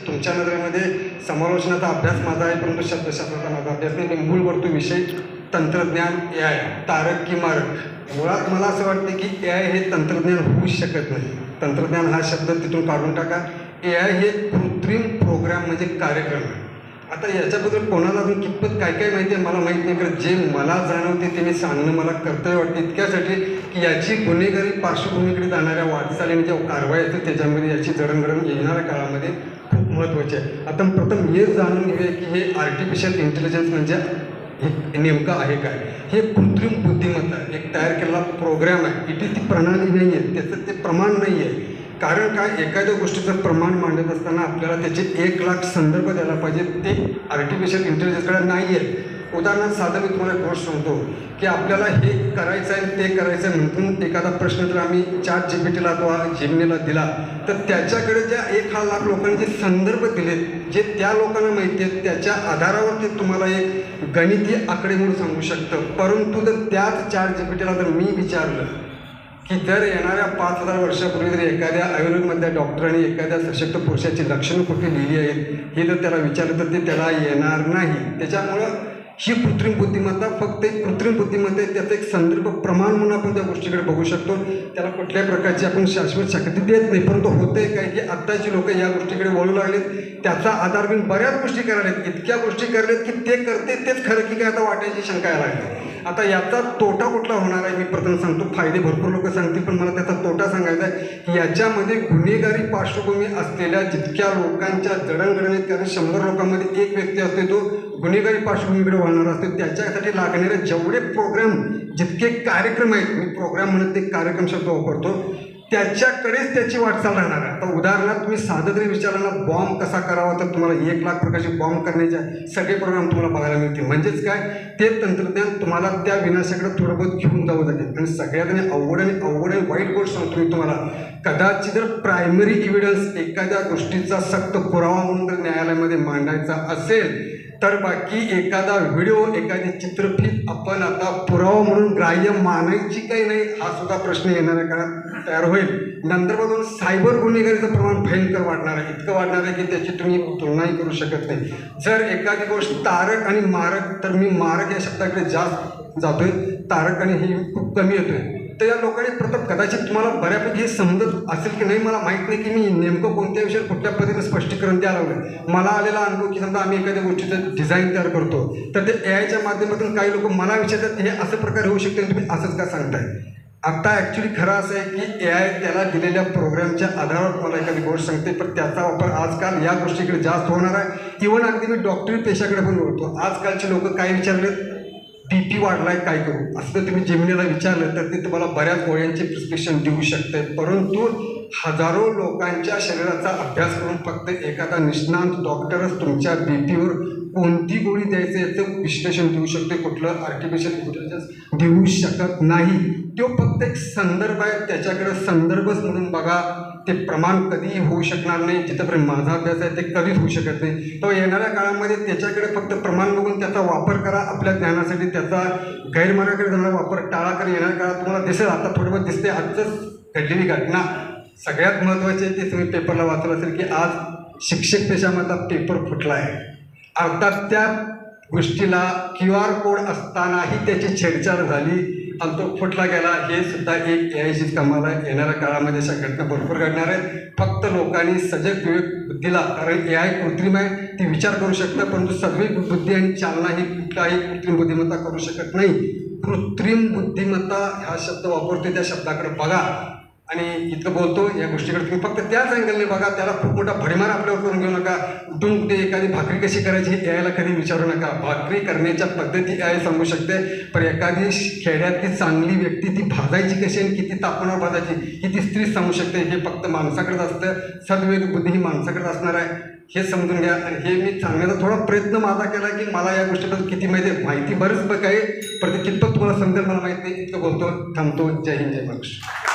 तुमच्या नजरेमध्ये समालोचनाचा अभ्यास माझा आहे, परंतु शब्दशास्त्राचा माझा अभ्यास नाही. मी मूळ करतो विषय तंत्रज्ञान AI, तारक की मारक. मुळात मला असं वाटतं की AI हे तंत्रज्ञान होऊच शकत नाही. तंत्रज्ञान हा शब्द तिथून काढून टाका. AI हे कृत्रिम प्रोग्राम म्हणजे कार्यक्रम आहे. आता याच्याबद्दल कोणाला अजून कितपत काय काय माहिती आहे मला माहीत नाही, कारण जे मला जाणवते ते मी सांगणं मला कर्तव्य वाटतं इतक्यासाठी की याची गुन्हेगारी पार्श्वभूमीकडे जाणाऱ्या वाटचालीने ज्या कारवाई असते त्याच्यामध्ये याची जडणघडण येणाऱ्या काळामध्ये खूप महत्त्वाची आहे. आता प्रथम हेच जाणून घेऊया की हे आर्टिफिशियल इंटेलिजन्स म्हणजे हे नेमकं आहे काय. हे कृत्रिम बुद्धिमत्ता एक तयार केलेला प्रोग्राम आहे. इथे ती प्रणाली नाही आहे, त्याचं ते प्रमाण नाही आहे. कारण काय, एखाद्या गोष्टीचं प्रमाण मांडत असताना आपल्याला त्याचे 1,00,000 संदर्भ द्यायला पाहिजे, ते आर्टिफिशियल इंटेलिजन्सकडे नाही आहे. उदाहरणार्थ साधं मी तुम्हाला एक गोष्ट सांगतो की आपल्याला हे करायचं आहे ते करायचं आहे म्हणून एखादा प्रश्न जर आम्ही ChatGPTला अथवा जेमिनीला दिला तर त्याच्याकडे ज्या 1,00,000 लोकांनी जे संदर्भ दिलेत, जे त्या लोकांना माहिती आहेत, त्याच्या आधारावर ते तुम्हाला एक गणितीय आकडेमोड सांगू शकतं. परंतु जर त्याच ChatGPTला जर मी विचारलं की जर येणाऱ्या 5,000 वर्षापूर्वी जर एखाद्या आयुर्वेदमधल्या डॉक्टरांनी एखाद्या सशक्त पुरुषाची लक्षणं कुठे लिहिली आहेत हे जर त्याला विचारलं तर ते त्याला येणार नाही. त्याच्यामुळं ही कृत्रिम बुद्धिमत्ता फक्त एक कृत्रिम बुद्धिमत्ता आहे. त्याचं एक संदर्भ प्रमाण म्हणून आपण त्या गोष्टीकडे बघू शकतो. त्याला कुठल्याही प्रकारची आपण शाश्वत शक्ती देत नाही. परंतु होतंय काय की आत्ताची लोक या गोष्टीकडे वळू लागलेत, त्याचा आधार घेऊन बऱ्याच गोष्टी करायलेत, इतक्या गोष्टी करलेत की ते करते तेच खरं की काय आता वाटायची शंका यायला लागली. आता याचा तोटा कुठला होणार आहे मी प्रथम सांगतो. फायदे भरपूर लोक सांगतील, पण मला त्याचा तोटा सांगायचा आहे की याच्यामध्ये गुन्हेगारी पार्श्वभूमी असलेल्या जितक्या लोकांच्या जडणघडणीत, कारण 100 लोकांमध्ये एक व्यक्ती असते तो गुन्हेगारी पार्श्वभूमीकडे वळणार असते, त्याच्यासाठी लागणारे जेवढे प्रोग्राम, जितके कार्यक्रम आहेत, मी प्रोग्राम म्हणत ते कार्यक्रम शब्द वापरतो, त्याच्याकडेच त्याची वाटचाल राहणार आहे. आता उदाहरणार्थ तुम्ही साधं जरी विचारला ना बॉम्ब कसा करावा तर तुम्हाला 1,00,000 प्रकारचे बॉम्ब करण्याचे सगळे प्रोग्राम तुम्हाला बघायला मिळतील. म्हणजेच काय, ते तंत्रज्ञान तुम्हाला त्या विनाशाकडे थोडं बहुत घेऊन जावं लागेल. आणि सगळ्यात अवघड आणि वाईट गोष्ट सांगतो मी तुम्हाला, कदाचित जर प्रायमरी एव्हिडन्स एखाद्या गोष्टीचा सक्त पुरावा म्हणून जर न्यायालयामध्ये मांडायचा असेल तर बाकी एखादा व्हिडिओ, एखादी चित्रफित आपण आता पुरावा म्हणून ग्राह्य मानायची काही नाही, हा सुद्धा प्रश्न येणाऱ्या काळात तयार होईल. नंतर मधून सायबर गुन्हेगारीचं प्रमाण भयंकर वाढणार आहे, इतकं वाढणार आहे की त्याची तुम्ही तुलनाही करू शकत नाही. जर एखादी गोष्ट तारक आणि मारक, तर मी मारक या शब्दाकडे जास्त जातोय, तारक आणि ही खूप कमी येतोय. तर या लोकांनी प्रथम कदाचित तुम्हाला बऱ्यापैकी हे समजत असेल की नाही मला माहीत नाही की मी नेमकं कोणत्या विषयात कुठल्या पद्धतीने स्पष्टीकरण द्यायला लागलं. मला आलेला अनुभव की समजा आम्ही एखाद्या गोष्टीचं डिझाईन तयार करतो तर ते AIच्या माध्यमातून काही लोक मला विचारतात हे असं प्रकारे होऊ शकते, तुम्ही असंच का सांगताय. आता ॲक्च्युली खरं असं आहे की AI त्याला दिलेल्या प्रोग्रामच्या आधारावर मला एखादी गोष्ट सांगते, पण त्याचा वापर आजकाल या गोष्टीकडे जास्त होणार आहे. इव्हन अगदी मी डॉक्टरी पेशाकडे पण बोलतो. आजकालचे लोक काय विचारले, BP वाढलाय काय करू, असं तुम्ही जेमिनीला विचारलं तर ते तुम्हाला बऱ्याच गोळ्यांचे प्रिस्क्रिप्शन देऊ शकते. परंतु हजारो लोकांच्या शरीराचा अभ्यास करून फक्त एखादा निष्णात डॉक्टरच तुमच्या BPवर कोणती गोळी द्यायचं याचं विश्लेषण देऊ शकते, कुठलं आर्टिफिशियल इंटेलिजन्स देऊ शकत नाही. तो फक्त एक संदर्भ आहे, त्याच्याकडे संदर्भच म्हणून बघा. ते प्रमाण कधीही होऊ शकणार नाही. जिथंपर्यंत माझा अभ्यास आहे ते कधीच होऊ शकत नाही. तो येणाऱ्या काळामध्ये त्याच्याकडे फक्त प्रमाण बघून त्याचा वापर करा आपल्या ज्ञानासाठी, त्याचा गैरमार्गाकडे जाणारा वापर टाळा. कर येणाऱ्या काळात तुम्हाला दिसेल, आता थोडं बहुत दिसते, आजच घडलेली घटना सगळ्यात महत्त्वाची आहे ते तुम्ही पेपरला वाचलं असेल की आज शिक्षक पेशामधला पेपर फुटला आहे. अर्थात त्या गोष्टीला QR कोड असतानाही त्याची छेडछाड झाली आणि तो फुटला गेला. हे सुद्धा एक AIचीच कमाल आहे. येणाऱ्या काळामध्ये अशा घटना भरपूर घडणार आहेत. फक्त लोकांनी सजग विवेक बुद्धीला, कारण AI कृत्रिम आहे, ती विचार करू शकतं, परंतु सद्विक बुद्धी आणि चालना ही कुठलाही कृत्रिम बुद्धिमत्ता करू शकत नाही. कृत्रिम बुद्धिमत्ता हा शब्द वापरतो, त्या शब्दाकडे बघा. आणि इतकं बोलतो या गोष्टीकडे तुम्ही फक्त त्याच अँगलने बघा. त्याला खूप मोठा भडीमार आपल्यावर करून घेऊ नका. उठून कुठे एखादी भाकरी कशी करायची हे AIला कधी विचारू नका. भाकरी करण्याच्या पद्धती AI सांगू शकते, पण एखादी खेड्यातली चांगली व्यक्ती ती भाजायची कशी आणि किती तापमानावर भाजायची ही ती स्त्रीच सांगू शकते. हे फक्त माणसाकडेच असतं. सद्विवेक बुद्धी ही माणसाकडेच असणार आहे, हे समजून घ्या. आणि हे मी सांगण्याचा थोडा प्रयत्न माझा केला की मला या गोष्टीबद्दल किती माहिती बरंच बघ आहे, पण ते कितपत तुम्हाला समजेल मला माहिती नाही. इतकं बोलतो, थांबतो. जय हिंद, जय महाराष्ट्र.